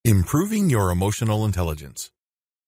Improving your emotional intelligence.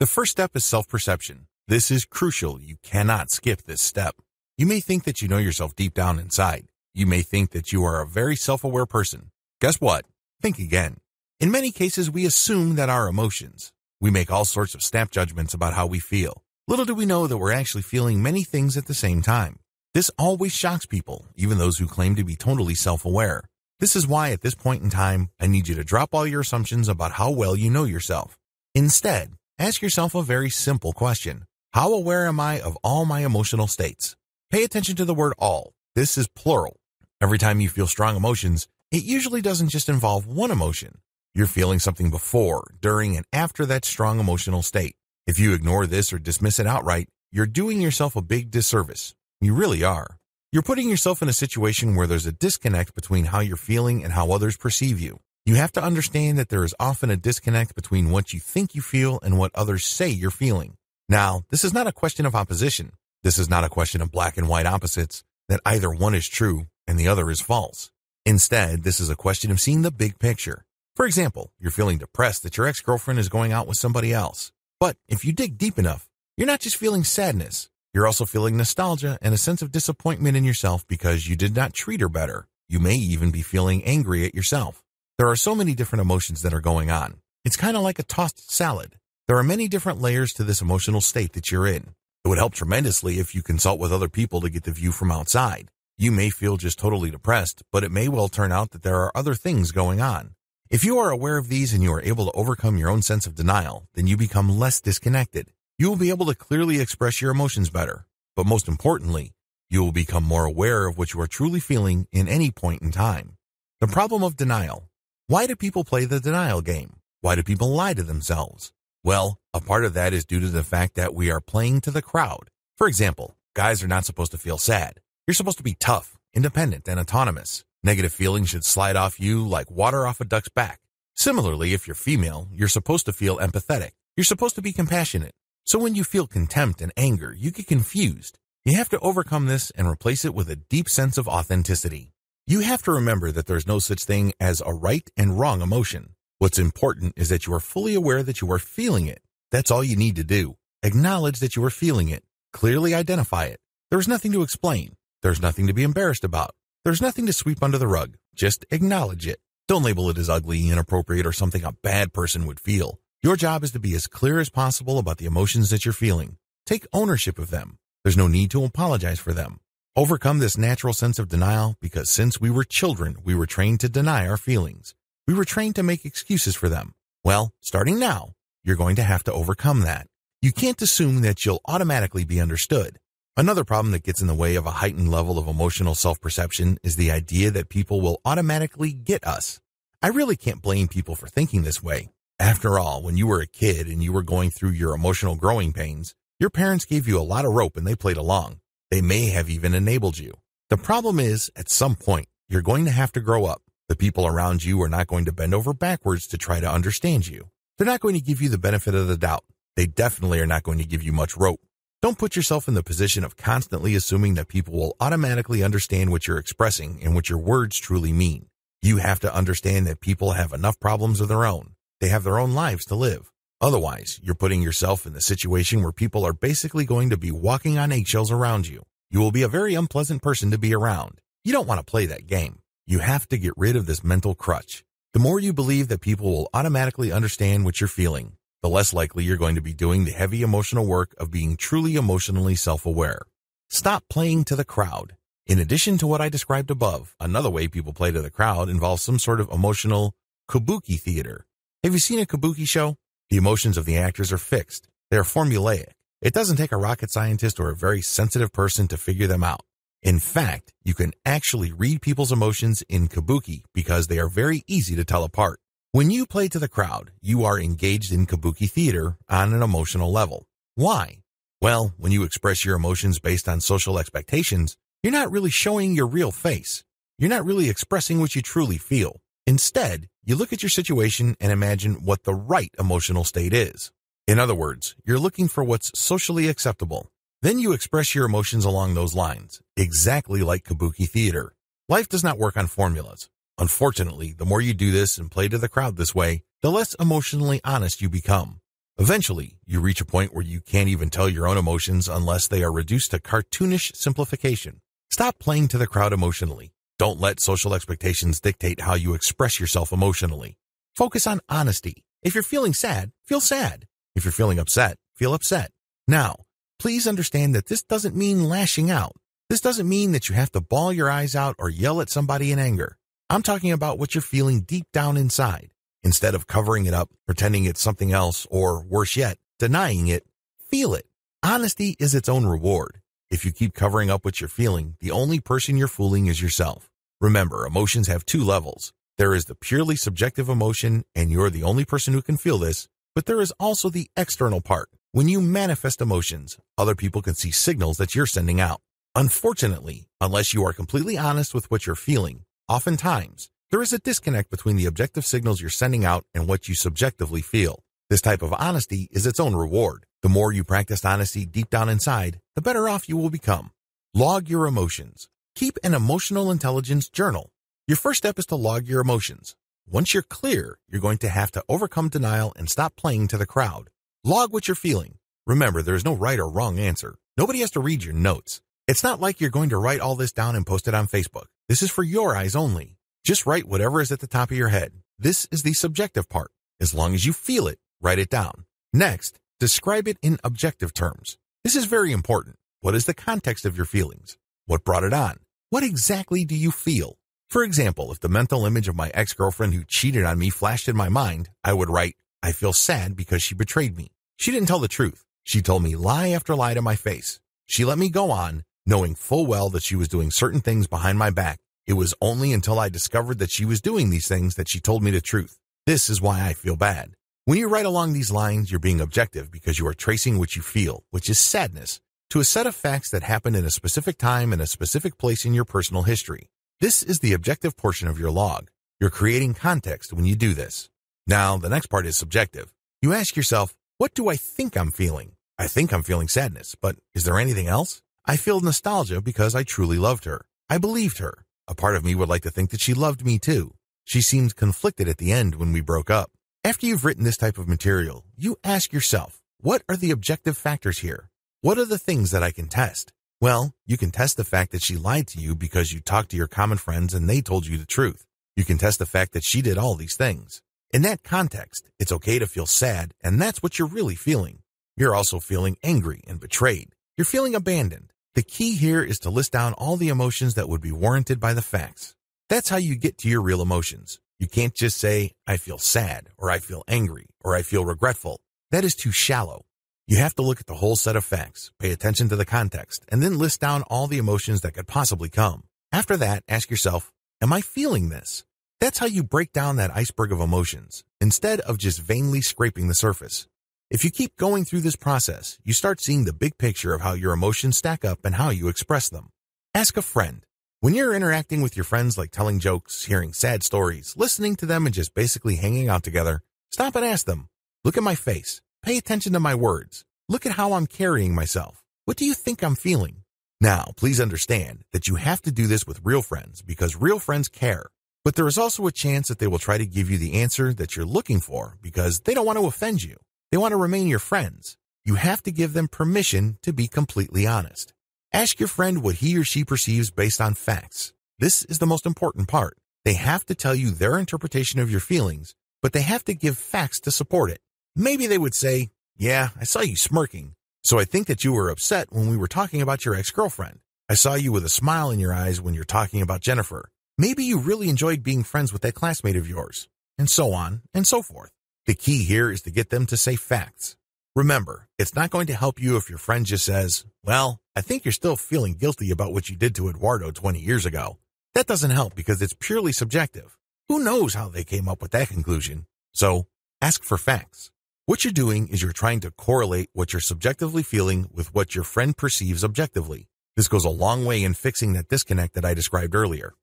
The first step is self-perception. This is crucial. You cannot skip this step. You may think that you know yourself deep down inside. You may think that you are a very self-aware person. Guess what? Think again. In many cases, we assume that our emotions. We make all sorts of snap judgments about how we feel. Little do we know that we're actually feeling many things at the same time. This always shocks people, even those who claim to be totally self-aware. This is why at this point in time, I need you to drop all your assumptions about how well you know yourself. Instead, ask yourself a very simple question. How aware am I of all my emotional states? Pay attention to the word all. This is plural. Every time you feel strong emotions, it usually doesn't just involve one emotion. You're feeling something before, during, and after that strong emotional state. If you ignore this or dismiss it outright, you're doing yourself a big disservice. You really are. You're putting yourself in a situation where there's a disconnect between how you're feeling and how others perceive you. You have to understand that there is often a disconnect between what you think you feel and what others say you're feeling. Now, this is not a question of opposition. This is not a question of black and white opposites, that either one is true and the other is false. Instead, this is a question of seeing the big picture. For example, you're feeling depressed that your ex-girlfriend is going out with somebody else. But if you dig deep enough, you're not just feeling sadness. You're also feeling nostalgia and a sense of disappointment in yourself because you did not treat her better. You may even be feeling angry at yourself. There are so many different emotions that are going on. It's kind of like a tossed salad. There are many different layers to this emotional state that you're in. It would help tremendously if you consult with other people to get the view from outside. You may feel just totally depressed, but it may well turn out that there are other things going on. If you are aware of these and you are able to overcome your own sense of denial, then you become less disconnected. You will be able to clearly express your emotions better. But most importantly, you will become more aware of what you are truly feeling in any point in time. The problem of denial. Why do people play the denial game? Why do people lie to themselves? Well, a part of that is due to the fact that we are playing to the crowd. For example, guys are not supposed to feel sad. You're supposed to be tough, independent, and autonomous. Negative feelings should slide off you like water off a duck's back. Similarly, if you're female, you're supposed to feel empathetic. You're supposed to be compassionate. So when you feel contempt and anger, you get confused. You have to overcome this and replace it with a deep sense of authenticity. You have to remember that there's no such thing as a right and wrong emotion. What's important is that you are fully aware that you are feeling it. That's all you need to do. Acknowledge that you are feeling it. Clearly identify it. There's nothing to explain. There's nothing to be embarrassed about. There's nothing to sweep under the rug. Just acknowledge it. Don't label it as ugly, inappropriate, or something a bad person would feel. Your job is to be as clear as possible about the emotions that you're feeling. Take ownership of them. There's no need to apologize for them. Overcome this natural sense of denial because since we were children, we were trained to deny our feelings. We were trained to make excuses for them. Well, starting now, you're going to have to overcome that. You can't assume that you'll automatically be understood. Another problem that gets in the way of a heightened level of emotional self-perception is the idea that people will automatically get us. I really can't blame people for thinking this way. After all, when you were a kid and you were going through your emotional growing pains, your parents gave you a lot of rope and they played along. They may have even enabled you. The problem is, at some point, you're going to have to grow up. The people around you are not going to bend over backwards to try to understand you. They're not going to give you the benefit of the doubt. They definitely are not going to give you much rope. Don't put yourself in the position of constantly assuming that people will automatically understand what you're expressing and what your words truly mean. You have to understand that people have enough problems of their own. They have their own lives to live. Otherwise, you're putting yourself in the situation where people are basically going to be walking on eggshells around you. You will be a very unpleasant person to be around. You don't want to play that game. You have to get rid of this mental crutch. The more you believe that people will automatically understand what you're feeling, the less likely you're going to be doing the heavy emotional work of being truly emotionally self-aware. Stop playing to the crowd. In addition to what I described above, another way people play to the crowd involves some sort of emotional kabuki theater. Have you seen a kabuki show? The emotions of the actors are fixed. They are formulaic. It doesn't take a rocket scientist or a very sensitive person to figure them out. In fact, you can actually read people's emotions in kabuki because they are very easy to tell apart. When you play to the crowd, you are engaged in kabuki theater on an emotional level. Why? Well, when you express your emotions based on social expectations, you're not really showing your real face. You're not really expressing what you truly feel. Instead, you look at your situation and imagine what the right emotional state is. In other words, you're looking for what's socially acceptable. Then you express your emotions along those lines, exactly like kabuki theater. Life does not work on formulas. Unfortunately, the more you do this and play to the crowd this way, the less emotionally honest you become. Eventually, you reach a point where you can't even tell your own emotions unless they are reduced to cartoonish simplification. Stop playing to the crowd emotionally. Don't let social expectations dictate how you express yourself emotionally. Focus on honesty. If you're feeling sad, feel sad. If you're feeling upset, feel upset. Now, please understand that this doesn't mean lashing out. This doesn't mean that you have to bawl your eyes out or yell at somebody in anger. I'm talking about what you're feeling deep down inside. Instead of covering it up, pretending it's something else, or worse yet, denying it, feel it. Honesty is its own reward. If you keep covering up what you're feeling, the only person you're fooling is yourself. Remember, emotions have two levels. There is the purely subjective emotion, and you're the only person who can feel this, but there is also the external part. When you manifest emotions, other people can see signals that you're sending out. Unfortunately, unless you are completely honest with what you're feeling, oftentimes, there is a disconnect between the objective signals you're sending out and what you subjectively feel. This type of honesty is its own reward. The more you practice honesty deep down inside, the better off you will become. Log your emotions. Keep an emotional intelligence journal. Your first step is to log your emotions. Once you're clear, you're going to have to overcome denial and stop playing to the crowd. Log what you're feeling. Remember, there is no right or wrong answer. Nobody has to read your notes. It's not like you're going to write all this down and post it on Facebook. This is for your eyes only. Just write whatever is at the top of your head. This is the subjective part. As long as you feel it, write it down. Next, describe it in objective terms. This is very important. What is the context of your feelings? What brought it on? What exactly do you feel? For example, if the mental image of my ex-girlfriend who cheated on me flashed in my mind, I would write, I feel sad because she betrayed me. She didn't tell the truth. She told me lie after lie to my face. She let me go on, knowing full well that she was doing certain things behind my back. It was only until I discovered that she was doing these things that she told me the truth. This is why I feel bad. When you write along these lines, you're being objective because you are tracing what you feel, which is sadness, to a set of facts that happened in a specific time and a specific place in your personal history. This is the objective portion of your log. You're creating context when you do this. Now, the next part is subjective. You ask yourself, what do I think I'm feeling? I think I'm feeling sadness, but is there anything else? I feel nostalgia because I truly loved her. I believed her. A part of me would like to think that she loved me too. She seemed conflicted at the end when we broke up. After you've written this type of material, you ask yourself, what are the objective factors here? What are the things that I can test? Well, you can test the fact that she lied to you because you talked to your common friends and they told you the truth. You can test the fact that she did all these things. In that context, it's okay to feel sad, and that's what you're really feeling. You're also feeling angry and betrayed. You're feeling abandoned. The key here is to list down all the emotions that would be warranted by the facts. That's how you get to your real emotions. You can't just say, I feel sad, or I feel angry, or I feel regretful. That is too shallow. You have to look at the whole set of facts, pay attention to the context, and then list down all the emotions that could possibly come. After that, ask yourself, am I feeling this? That's how you break down that iceberg of emotions, instead of just vainly scraping the surface. If you keep going through this process, you start seeing the big picture of how your emotions stack up and how you express them. Ask a friend. When you're interacting with your friends, like telling jokes, hearing sad stories, listening to them, and just basically hanging out together, stop and ask them, look at my face. Pay attention to my words. Look at how I'm carrying myself. What do you think I'm feeling? Now, please understand that you have to do this with real friends because real friends care. But there is also a chance that they will try to give you the answer that you're looking for because they don't want to offend you. They want to remain your friends. You have to give them permission to be completely honest. Ask your friend what he or she perceives based on facts. This is the most important part. They have to tell you their interpretation of your feelings, but they have to give facts to support it. Maybe they would say, yeah, I saw you smirking, so I think that you were upset when we were talking about your ex-girlfriend. I saw you with a smile in your eyes when you're talking about Jennifer. Maybe you really enjoyed being friends with that classmate of yours, and so on and so forth. The key here is to get them to say facts. Remember, it's not going to help you if your friend just says, well, I think you're still feeling guilty about what you did to Eduardo 20 years ago. That doesn't help because it's purely subjective. Who knows how they came up with that conclusion? So, ask for facts. What you're doing is you're trying to correlate what you're subjectively feeling with what your friend perceives objectively. This goes a long way in fixing that disconnect that I described earlier.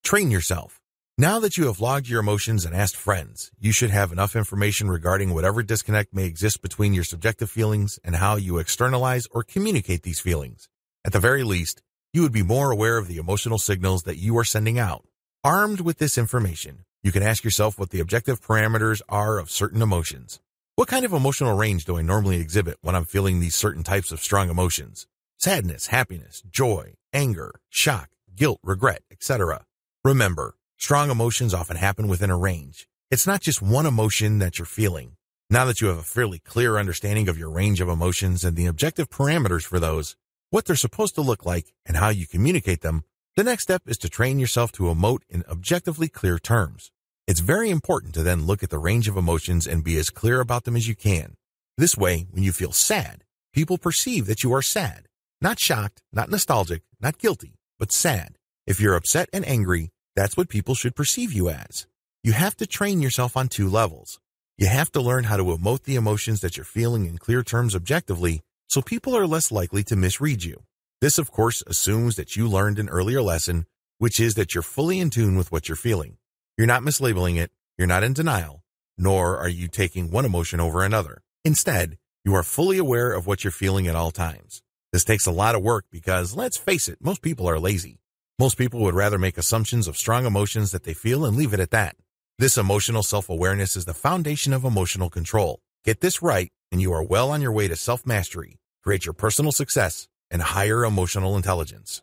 Train yourself. Now that you have logged your emotions and asked friends, you should have enough information regarding whatever disconnect may exist between your subjective feelings and how you externalize or communicate these feelings. At the very least, you would be more aware of the emotional signals that you are sending out. Armed with this information, you can ask yourself what the objective parameters are of certain emotions. What kind of emotional range do I normally exhibit when I'm feeling these certain types of strong emotions? Sadness, happiness, joy, anger, shock, guilt, regret, etc. Remember, strong emotions often happen within a range. It's not just one emotion that you're feeling. Now that you have a fairly clear understanding of your range of emotions and the objective parameters for those, what they're supposed to look like, and how you communicate them, the next step is to train yourself to emote in objectively clear terms. It's very important to then look at the range of emotions and be as clear about them as you can. This way, when you feel sad, people perceive that you are sad. Not shocked, not nostalgic, not guilty, but sad. If you're upset and angry, that's what people should perceive you as. You have to train yourself on 2 levels. You have to learn how to emote the emotions that you're feeling in clear terms objectively, so people are less likely to misread you. This, of course, assumes that you learned an earlier lesson, which is that you're fully in tune with what you're feeling. You're not mislabeling it, you're not in denial, nor are you taking one emotion over another. Instead, you are fully aware of what you're feeling at all times. This takes a lot of work because, let's face it, most people are lazy. Most people would rather make assumptions of strong emotions that they feel and leave it at that. This emotional self-awareness is the foundation of emotional control. Get this right, and you are well on your way to self-mastery, create your personal success, and higher emotional intelligence.